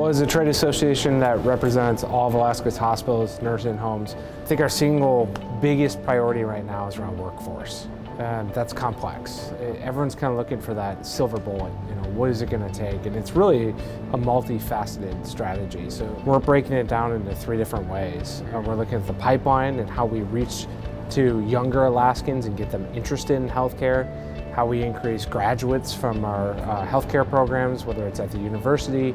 Well, as a trade association that represents all of Alaska's hospitals, nursing homes, I think our single biggest priority right now is around workforce. And that's complex. Everyone's kind of looking for that silver bullet. What is it going to take? And it's really a multifaceted strategy. So we're breaking it down into 3 different ways. We're looking at the pipeline and how we reach to younger Alaskans and get them interested in healthcare, how we increase graduates from our healthcare programs, whether it's at the university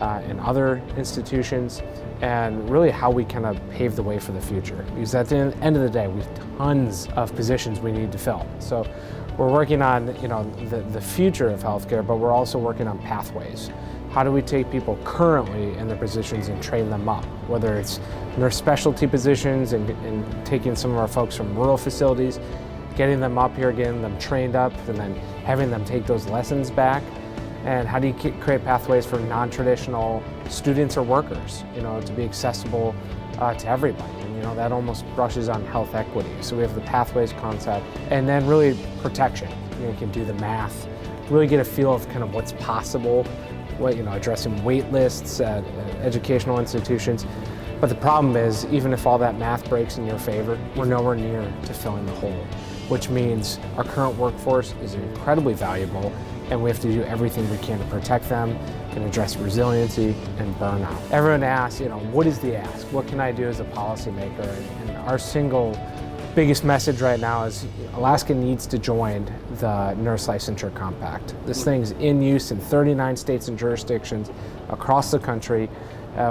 and other institutions, and really how we kind of pave the way for the future. Because at the end of the day, we have tons of positions we need to fill. So we're working on the future of healthcare, but we're also working on pathways. How do we take people currently in their positions and train them up? Whether it's nurse specialty positions and taking some of our folks from rural facilities, getting them up here, getting them trained up, and then having them take those lessons back. And how do you create pathways for non-traditional students or workers, to be accessible to everybody? And that almost brushes on health equity. So we have the pathways concept, and then really protection. You can do the math, really get a feel of kind of what's possible, addressing wait lists at educational institutions. But the problem is, even if all that math breaks in your favor, we're nowhere near to filling the hole, which means our current workforce is incredibly valuable, and we have to do everything we can to protect them and address resiliency and burnout. Everyone asks, what is the ask? What can I do as a policymaker? And our single biggest message right now is Alaska needs to join the Nurse Licensure Compact. This thing's in use in 39 states and jurisdictions across the country.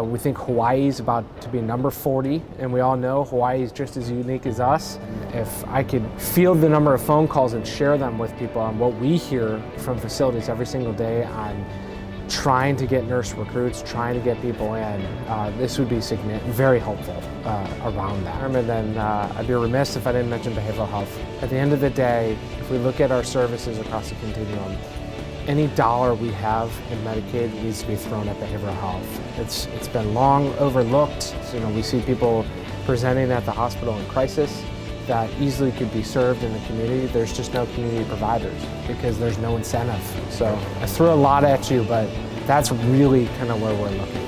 We think Hawaii's about to be number 40, and we all know Hawaii is just as unique as us. If I could field the number of phone calls and share them with people on what we hear from facilities every single day on trying to get nurse recruits, trying to get people in, this would be very helpful around that. And then I'd be remiss if I didn't mention behavioral health. At the end of the day, if we look at our services across the continuum, any dollar we have in Medicaid needs to be thrown at behavioral health. It's been long overlooked. We see people presenting at the hospital in crisis that easily could be served in the community. There's just no community providers because there's no incentive. So I threw a lot at you, but that's really kind of where we're looking.